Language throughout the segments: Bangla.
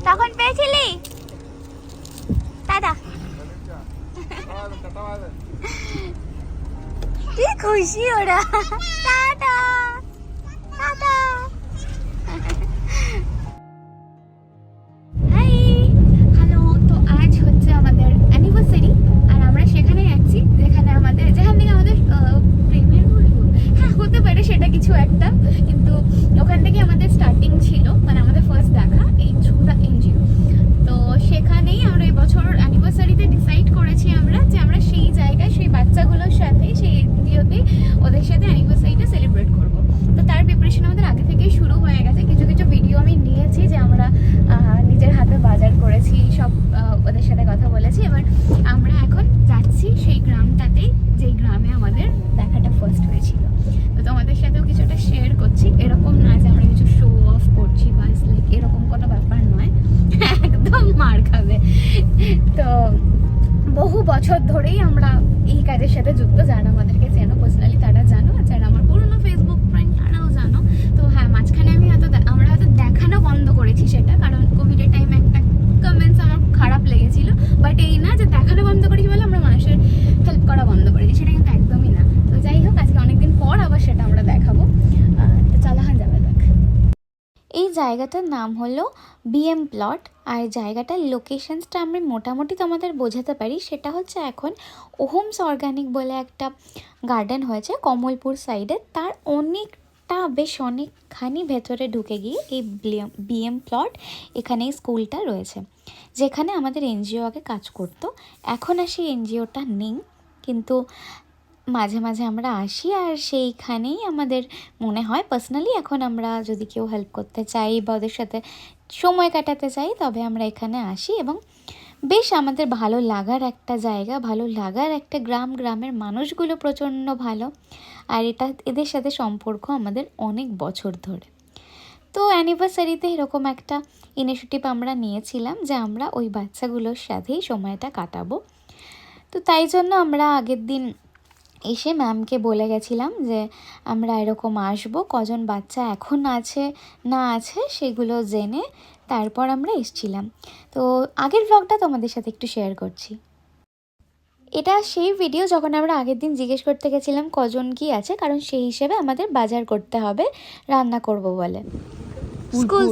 তখন পেয়েছিলি দাদা? কি খুশি ওরা। Tata tata. Hi hello. তো আজ হচ্ছে আমাদের অ্যানিভার্সারি আর আমরা সেখানে যাচ্ছি যেখানে যেখান থেকে আমাদের প্রেমের বলবো, হ্যাঁ হতে পারে সেটা কিছু একটা, কিন্তু ওখান থেকে আমাদের স্টার্টিং ছিল, মানে আমাদের ফার্স্ট দেখা এই থ্রু দ্য এনজিও। তো সেখানেই আমরা এই বছর অ্যানিভার্সারিতে ডিসাইড করেছি আমরা যে আমরা সেই জায়গায় সেই বাচ্চাগুলোর সাথে সেই এনজিওতে ওদের সাথে অ্যানিভার্সারিটা সেলিব্রেট করব। তো তার প্রিপারেশন আমাদের আগে থেকেই শুরু হয়ে গেছে। কিছু কিছু ভিডিও আমি নিয়েছি যে আমরা নিজের হাতে বাজার করেছি, সব ওদের সাথে কথা বলেছি। এবার আমরা এখন যাচ্ছি সেই গ্রামটাতেই যেই গ্রামে আমাদের দেখাটা ফার্স্ট হয়েছিল। তো তোমাদের সাথেও কিছুটা শেয়ার করছি। এরকম না যে আমরা কিছু শো অফ করছি বা লাইক এরকম কোনো ব্যাপার নয়, একদম মার খাবে। তো বহু বছর ধরেই আমরা এই কাজের সাথে যুক্ত। যারা আমাদেরকে চেনো পার্সোনালি তারা জানো, আর যারা আমার পুরোনো ফেসবুক ফ্রেন্ড তারাও জানো। তো হ্যাঁ, মাঝখানে আমরা হয়তো দেখানো বন্ধ করেছি সেটা, কারণ কোভিডের টাইমে একটা কমেন্টস আমার খারাপ লেগেছিল। বাট এই না যে দেখানো বন্ধ করেছি বলে আমরা মানুষের হেল্প করা বন্ধ করেছি, সেটা কিন্তু একদমই না। তো যাই হোক, আজকে অনেকদিন পর আবার সেটা আমরা দেখাবো। তো চলো হ্যাঁ যাবে দেখ। এই জায়গাটার নাম হলো বিএম প্লট। আর জায়গাটার লোকেশনসটা আমি মোটামুটি তোমাদের বোঝাতে পারি। সেটা হচ্ছে এখন ওহমস অর্গানিক বলে একটা গার্ডেন হয়েছে কমলপুর সাইডে, তার অনেকখানি ভেতরে ঢুকে গিয়ে এই বিএম প্লট, এখানেই স্কুলটা রয়েছে যেখানে আমাদের এনজিও আগে কাজ করতো। এখন আর সেই এনজিওটা নেই, কিন্তু মাঝে মাঝে আমরা আসি আর সেইখানেই আমাদের মনে হয় পার্সোনালি এখন আমরা যদি কেউ হেল্প করতে চাই বা ওদের সাথে সময় কাটাতে চাই তবে আমরা এখানে আসি। এবং বেশ আমাদের ভালো লাগার একটা জায়গা, ভালো লাগার একটা গ্রাম, গ্রামের মানুষগুলো প্রচণ্ড ভালো। আর এদের সাথে সম্পর্ক আমাদের অনেক বছর ধরে। তো অ্যানিভার্সারিতে এরকম একটা ইনিশিয়েটিভ আমরা নিয়েছিলাম যে আমরা ওই বাচ্চাগুলোর সাথেই সময়টা কাটাবো। তো তাই জন্য আমরা আগের দিন এসে ম্যামকে বলে গেছিলাম যে আমরা এরকম আসবো, কজন বাচ্চা এখন আছে না আছে সেগুলো জেনে তারপর আমরা এসছিলাম। তো আগের ব্লগটা তোমাদের সাথে একটু শেয়ার করছি। এটা সেই ভিডিও যখন আমরা আগের দিন জিজ্ঞেস করতে গেছিলাম কজন কি আছে, কারণ সেই হিসেবে আমাদের বাজার করতে হবে রান্না করব বলে। স্কুল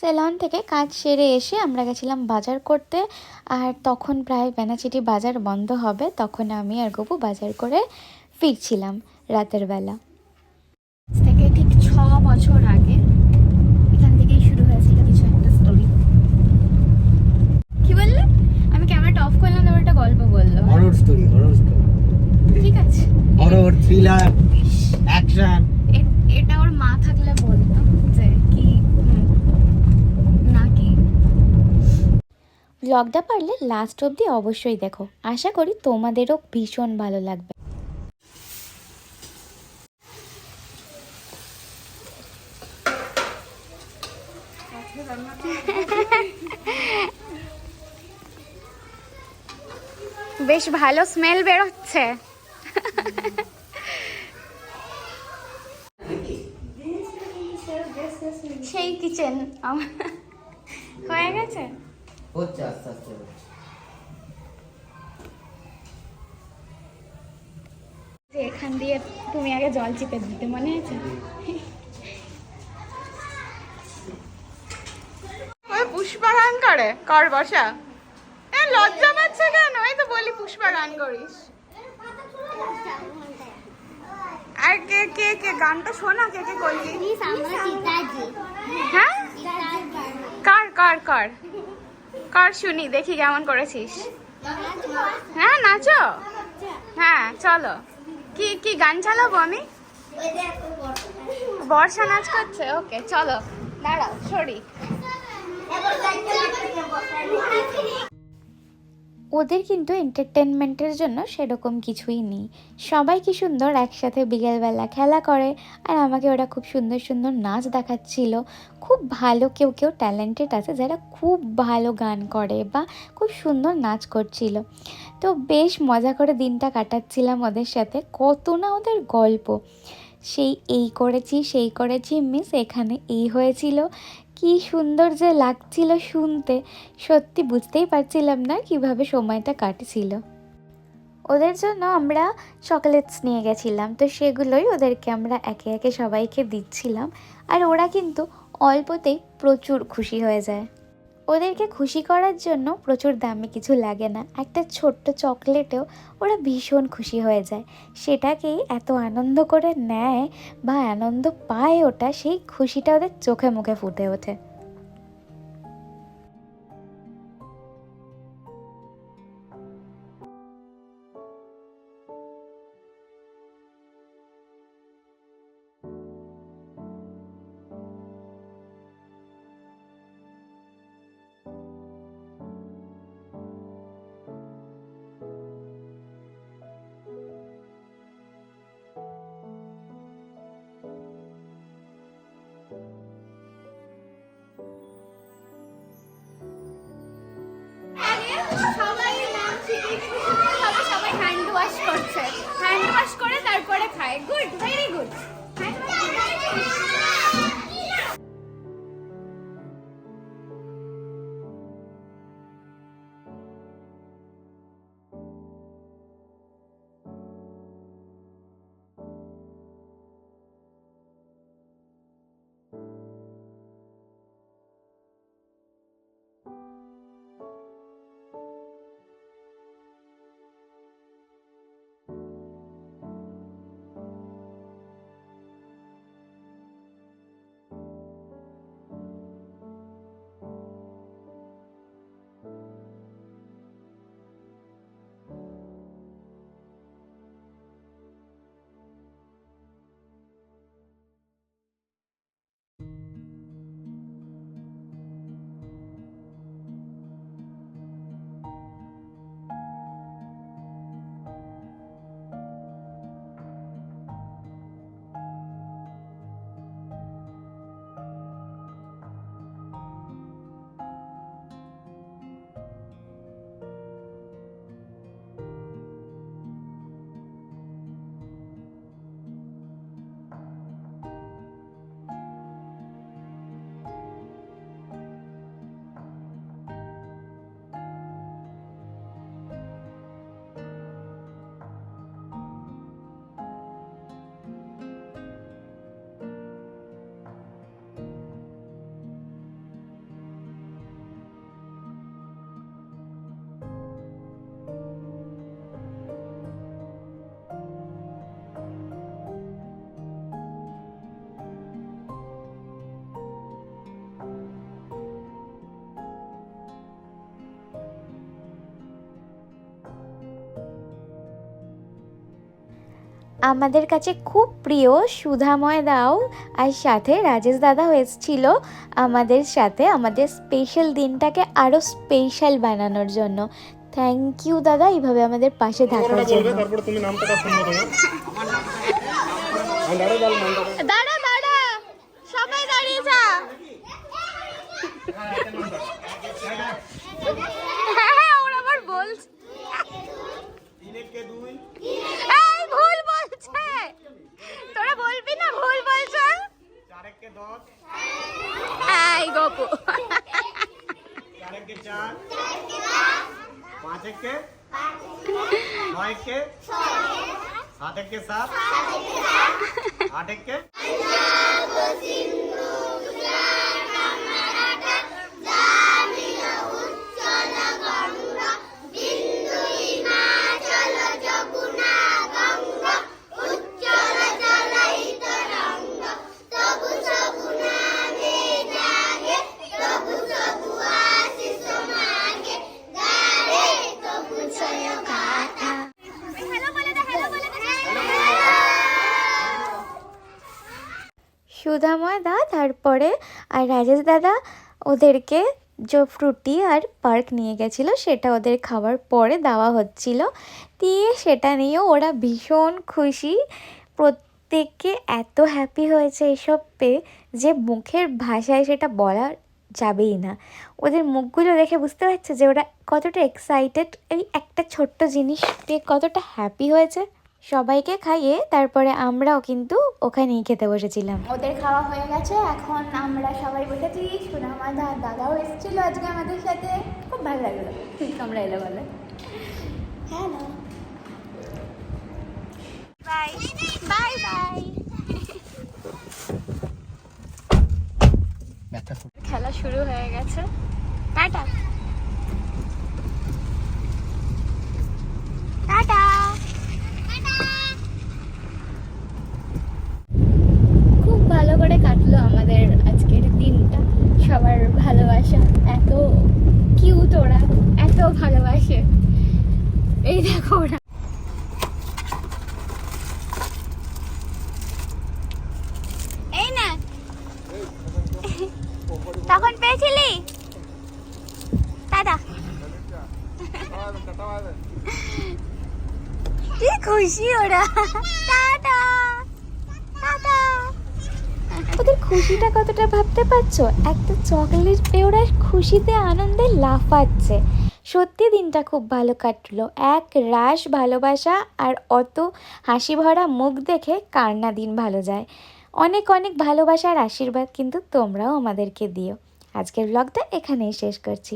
সেলন থেকে কাজ সেরে এসে আমরা গেছিলাম বাজার করতে। আর তখন প্রায় বেনাচিটি বাজার বন্ধ হবে, তখন আমি আর গপু বাজার করে ফিরছিলাম রাতের বেলা থেকে। ঠিক 6 বছর আগে এখান থেকেই শুরু হয়েছিল কিছু একটা স্টোরি। কি বললে? আমি ক্যামেরাটা অফ করলাম, তারপর একটা গল্প বললো। Horror story. ঠিক আছে, হরর, থ্রিলার, অ্যাকশন। এটা ওর মা থাকলে বলতো যে কি নাকি। ব্লগটা পারলে লাস্ট অবধি অবশ্যই দেখো, আশা করি তোমাদেরও ভীষণ ভালো লাগবে। বেশ ভালো স্মেল বেরোচ্ছে। সেই কিচেন হয়ে গেছে, হচ্ছে আস্তে আস্তে। এখান দিয়ে তুমি আগে জল চিপে দিতে মনে আছে? পুষ্পা গান করে কর বসা। লজ্জা পাচ্ছে কেন? এই তো বলি পুষ্পা গান করিস। আর কে কে কে গানটা শোনা, কে কে করলি? হ্যাঁ কর কর কর কর শুনি, দেখি কেমন করেছিস। হ্যাঁ নাচো, হ্যাঁ চলো। কি কি গান চালাবো আমি? বর্ষা নাচ করছে, ওকে চলো দাঁড়াও সরি। ওদের কিন্তু এন্টারটেনমেন্টের জন্য সেরকম কিছুই নেই। সবাই কি সুন্দর একসাথে বিকেলবেলা খেলা করে, আর আমাকে ওরা খুব সুন্দর সুন্দর নাচ দেখাচ্ছিল। খুব ভালো কেউ কেউ ট্যালেন্টেড আছে যারা খুব ভালো গান করে বা খুব সুন্দর নাচ করছিল। তো বেশ মজা করে দিনটা কাটাচ্ছিলাম ওদের সাথে। কত না ওদের গল্প, সেই এই করেছি সেই করেছি মিস, এখানে এই হয়েছিল। কি সুন্দর যে লাগছিল শুনতে, সত্যি বুঝতেই পারছিলাম না কিভাবে সময়টা কাটছিল। ওদের জন্য আমরা চকলেটস নিয়ে গেছিলাম, তো সেগুলোই ওদেরকে আমরা একে একে সবাইকে দিচ্ছিলাম। আর ওরা কিন্তু অল্পতেই প্রচুর খুশি হয়ে যায়। ওদেরকে খুশি করার জন্য প্রচুর দামি কিছু লাগে না, একটা ছোট্ট চকলেটেও ওরা ভীষণ খুশি হয়ে যায়। সেটাকেই এত আনন্দ করে নেয় বা আনন্দ পায় ওটা, সেই খুশিটা ওদের চোখে মুখে ফুটে ওঠে। সবাই হ্যান্ড ওয়াশ করছে, হ্যান্ড ওয়াশ করে তারপরে খায়। Good, very good. আমাদের কাছে খুব প্রিয় সুধাময় দাও আর সাথে রাজেশ দাদাও এসেছিল আমাদের সাথে, আমাদের স্পেশাল দিনটাকে আরও স্পেশাল বানানোর জন্য। থ্যাংক ইউ দাদা, এইভাবে আমাদের পাশে থাকার জন্য। তারপরে তুমি নামটা শুনবো তোমার। দাঁড়া দাঁড়া, সবাই দাঁড়িয়ে যা। হ্যাঁ ওরা আবার বলছে এই ভুল বলছে, তোরা বলবি না ভুল বলছে। এই গপু 4 के 4 5 के 9 के 7 के 7 8 के হ্যালো বলে দে, হ্যালো বলে দে। দা তারপরে আর রাজেশ দাদা ওদেরকে যে ফ্রুটি আর পার্ক নিয়ে গেছিলো সেটা ওদের খাওয়ার পরে দেওয়া হচ্ছিল। দিয়ে সেটা নিয়েও ওরা ভীষণ খুশি, প্রত্যেককে এত হ্যাপি হয়েছে এসব পেয়ে যে মুখের ভাষায় সেটা বলা যাবেই না। ওদের মুখগুলো দেখে বুঝতে পারছে যে ওরা কতটা এক্সাইটেড, এই একটা ছোট্ট জিনিস পেয়ে কতটা হ্যাপি হয়েছে। সবাইকে খাইয়ে তারপরে আমরাও কিন্তু ওখানেই খেতে বসেছিলাম। ওদের খাওয়া হয়ে গেছে, এখন আমরা সবাই বসেছি। আমার দাদাও এসেছিল আজকে আমাদের সাথে, খুব ভালো লাগলো। ঠিক আমরা এলো বলে হ্যালো বাই বাই বাই। খেলা শুরু হয়ে গেছে, টাটা টাটা। খুব ভালো করে কাটলো আমাদের আজকের দিনটা। সবার ভালোবাসা, এত কিউট ওরা, এত ভালোবাসে। এই দেখো ওরা এই না তখন পেয়েছিলি দাদা, কি খুশি ওরা। Tata tata. ওদের খুশিটা কতটা ভাবতে পারছো? একটা চকলেট পেয়ে ওরা খুশিতে আনন্দে লাফাচ্ছে। সত্যি দিনটা খুব ভালো কাটলো, এক রাশ ভালোবাসা আর অত হাসি ভরা মুখ দেখে কার না দিন ভালো যায়। অনেক অনেক ভালোবাসার আশীর্বাদ কিন্তু তোমরাও আমাদেরকে দিও। আজকের ব্লগটা এখানেই শেষ করছি।